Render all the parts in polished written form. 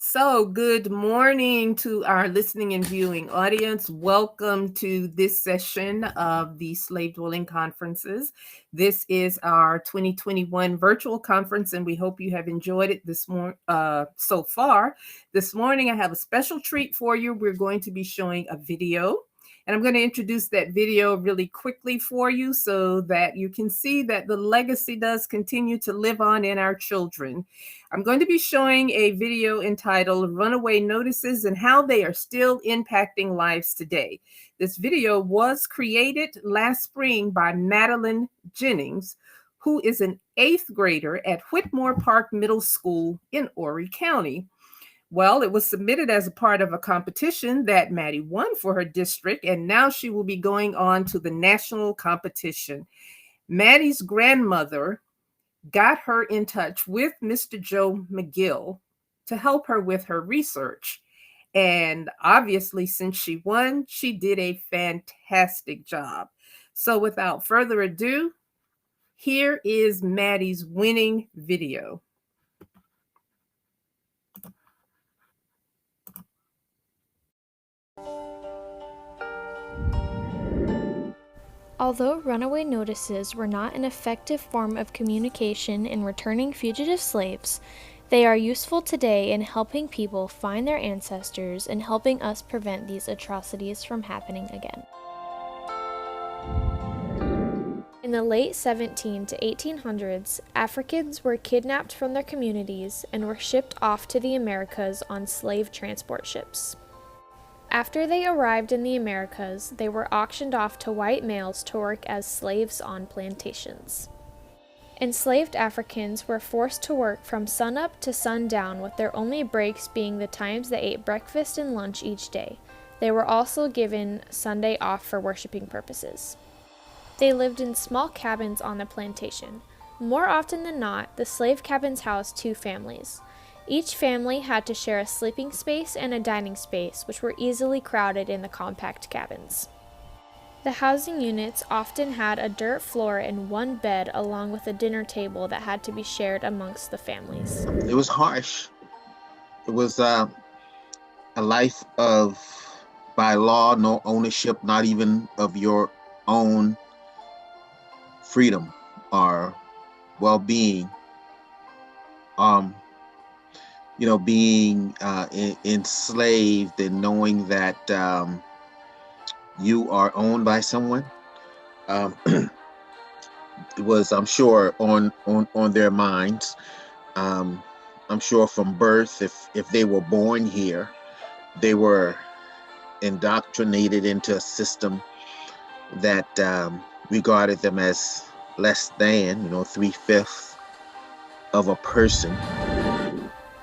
So, good morning to our listening and viewing audience. Welcome to this session of the Slave Dwelling Conferences. This is our 2021 virtual conference, and we hope you have enjoyed it this morning so far. This morning, I have a special treat for you. We're going to be showing a video. And I'm going to introduce that video really quickly for you so that you can see that the legacy does continue to live on in our children. I'm going to be showing a video entitled Runaway Notices and How They Are Still Impacting Lives Today. This video was created last spring by Madelyn Jennings, who is an 8th grader at Whittemore Park Middle School in Horry County. Well, it was submitted as a part of a competition that Maddy won for her district, and now she will be going on to the national competition. Maddy's grandmother got her in touch with Mr. Joe McGill to help her with her research. And obviously, since she won, she did a fantastic job. So without further ado, here is Maddy's winning video. Although runaway notices were not an effective form of communication in returning fugitive slaves, they are useful today in helping people find their ancestors and helping us prevent these atrocities from happening again. In the late 17 to 1800s, Africans were kidnapped from their communities and were shipped off to the Americas on slave transport ships. After they arrived in the Americas, they were auctioned off to white males to work as slaves on plantations. Enslaved Africans were forced to work from sunup to sundown, with their only breaks being the times they ate breakfast and lunch each day. They were also given Sunday off for worshiping purposes. They lived in small cabins on the plantation. More often than not, the slave cabins housed 2 families. Each family had to share a sleeping space and a dining space, which were easily crowded in the compact cabins. The housing units often had a dirt floor and 1 bed, along with a dinner table that had to be shared amongst the families. It was harsh. It was a life of, by law, no ownership, not even of your own freedom or well-being. Being enslaved and knowing that you are owned by someone, it was, I'm sure, on their minds. I'm sure from birth, if they were born here, they were indoctrinated into a system that regarded them as less than, 3/5 of a person.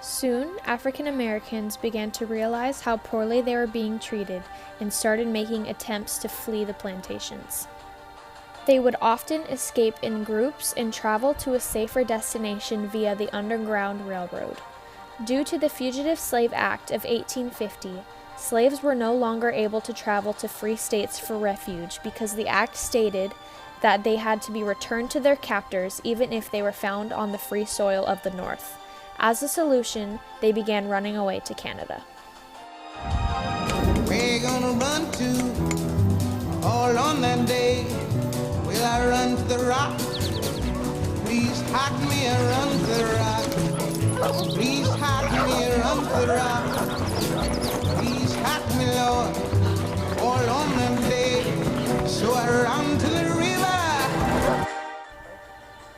Soon, African Americans began to realize how poorly they were being treated and started making attempts to flee the plantations. They would often escape in groups and travel to a safer destination via the Underground Railroad. Due to the Fugitive Slave Act of 1850, slaves were no longer able to travel to free states for refuge because the act stated that they had to be returned to their captors even if they were found on the free soil of the North. As a solution, they began running away to Canada. We're gonna run to all on that day. Will I run to the rock? Please hide me and run to the rock. Please hide me and run to the rock. Please hide me, Lord, all on that day. So I run to the river.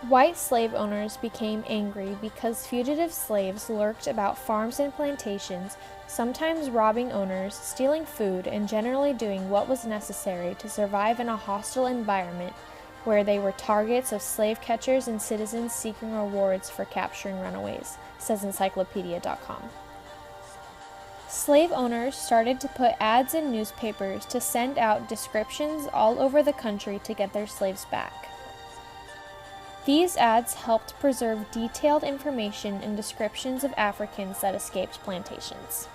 White slave owners became angry because fugitive slaves lurked about farms and plantations, sometimes robbing owners, stealing food, and generally doing what was necessary to survive in a hostile environment where they were targets of slave catchers and citizens seeking rewards for capturing runaways, says encyclopedia.com. Slave owners started to put ads in newspapers to send out descriptions all over the country to get their slaves back. These ads helped preserve detailed information and descriptions of Africans that escaped plantations.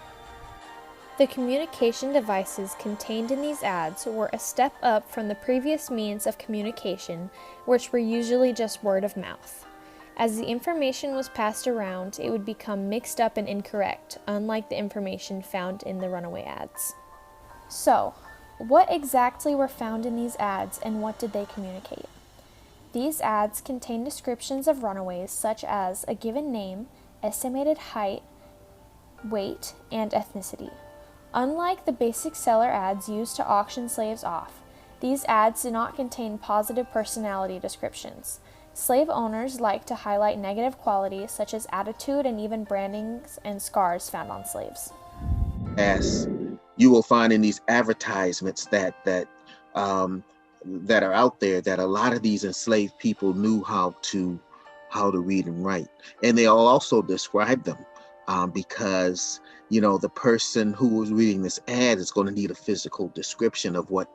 The communication devices contained in these ads were a step up from the previous means of communication, which were usually just word of mouth. As the information was passed around, it would become mixed up and incorrect, unlike the information found in the Runaway ads. So, what exactly were found in these ads and what did they communicate? These ads contain descriptions of runaways such as a given name, estimated height, weight, and ethnicity. Unlike the basic seller ads used to auction slaves off, these ads do not contain positive personality descriptions. Slave owners like to highlight negative qualities such as attitude and even brandings and scars found on slaves. As you will find in these advertisements that are out there, that a lot of these enslaved people knew how to read and write, and they'll also describe them because the person who was reading this ad is going to need a physical description of what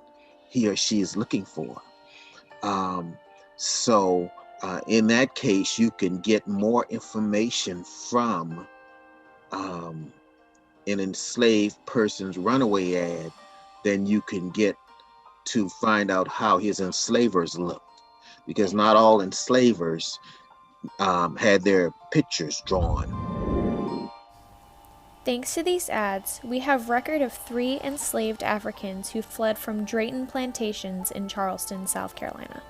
he or she is looking for. So in that case, you can get more information from an enslaved person's runaway ad than you can get to find out how his enslavers looked, because not all enslavers had their pictures drawn. Thanks to these ads, we have record of 3 enslaved Africans who fled from Drayton plantations in Charleston, South Carolina.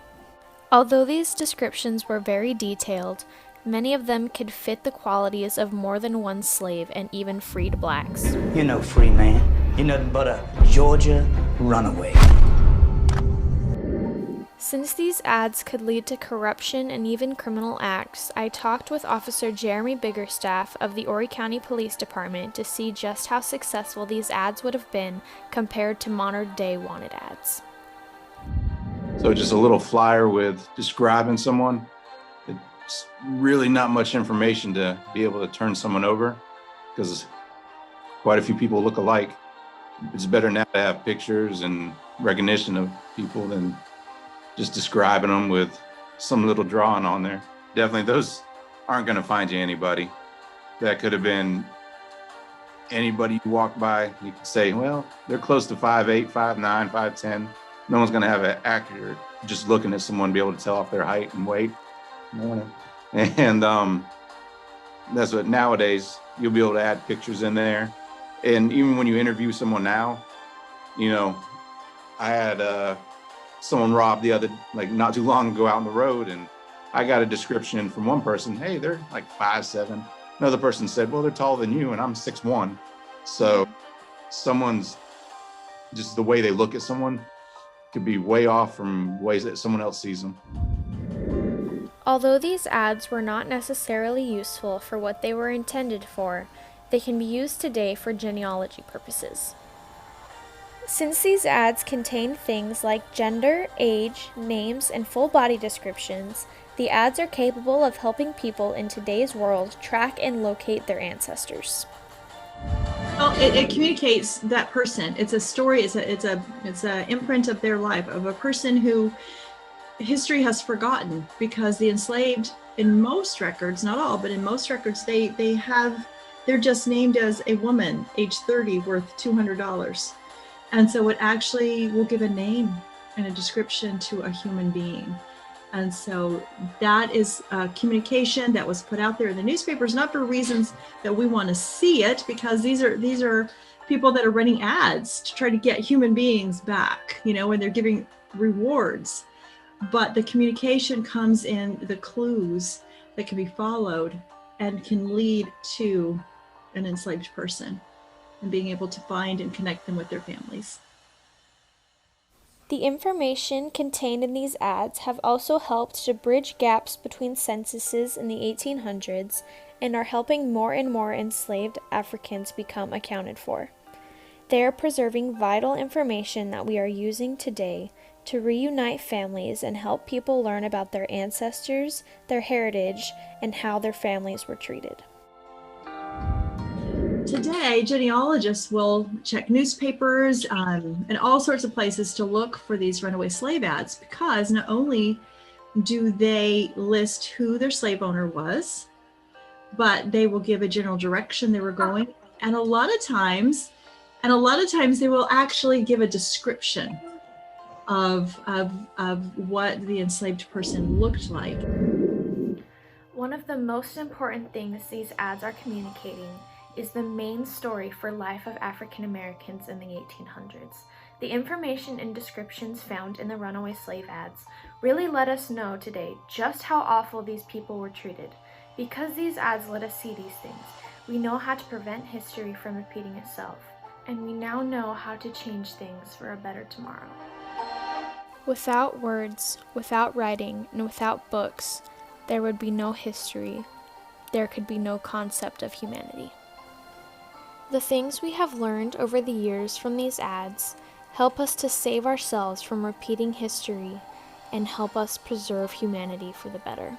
Although these descriptions were very detailed, many of them could fit the qualities of more than one slave and even freed blacks. You're no free man. You're nothing but a Georgia runaway. Since these ads could lead to corruption and even criminal acts, I talked with Officer Jeremy Biggerstaff of the Horry County Police Department to see just how successful these ads would have been compared to modern-day wanted ads. So just a little flyer with describing someone. It's really not much information to be able to turn someone over, because quite a few people look alike. It's better now to have pictures and recognition of people than just describing them with some little drawing on there. Definitely those aren't going to find you anybody. That could have been anybody you walk by. You could say, well, they're close to 5'8", 5'9", 5'10". No one's going to have it accurate, just looking at someone, be able to tell off their height and weight. And that's what nowadays, you'll be able to add pictures in there. And even when you interview someone now, I had someone robbed not too long ago out on the road, and I got a description from one person, hey, they're like 5'7". Another person said, well, they're taller than you and I'm 6'1". So someone's, just the way they look at someone could be way off from ways that someone else sees them. Although these ads were not necessarily useful for what they were intended for, they can be used today for genealogy purposes. Since these ads contain things like gender, age, names, and full body descriptions, the ads are capable of helping people in today's world track and locate their ancestors. Well, it communicates that person. It's a story. It's a imprint of their life, of a person who history has forgotten, because the enslaved, in most records, not all, but in most records, they're just named as a woman, age 30, worth $200. And so it actually will give a name and a description to a human being. And so that is communication that was put out there in the newspapers, not for reasons that we want to see it, because these are people that are running ads to try to get human beings back, when they're giving rewards. But the communication comes in the clues that can be followed and can lead to an enslaved person and being able to find and connect them with their families. The information contained in these ads have also helped to bridge gaps between censuses in the 1800s and are helping more and more enslaved Africans become accounted for. They are preserving vital information that we are using today to reunite families and help people learn about their ancestors, their heritage, and how their families were treated. Today, genealogists will check newspapers and all sorts of places to look for these runaway slave ads, because not only do they list who their slave owner was, but they will give a general direction they were going. And a lot of times they will actually give a description of what the enslaved person looked like. One of the most important things these ads are communicating is the main story for life of African Americans in the 1800s. The information and descriptions found in the runaway slave ads really let us know today just how awful these people were treated. Because these ads let us see these things, we know how to prevent history from repeating itself, and we now know how to change things for a better tomorrow. Without words, without writing, and without books, there would be no history. There could be no concept of humanity. The things we have learned over the years from these ads help us to save ourselves from repeating history and help us preserve humanity for the better.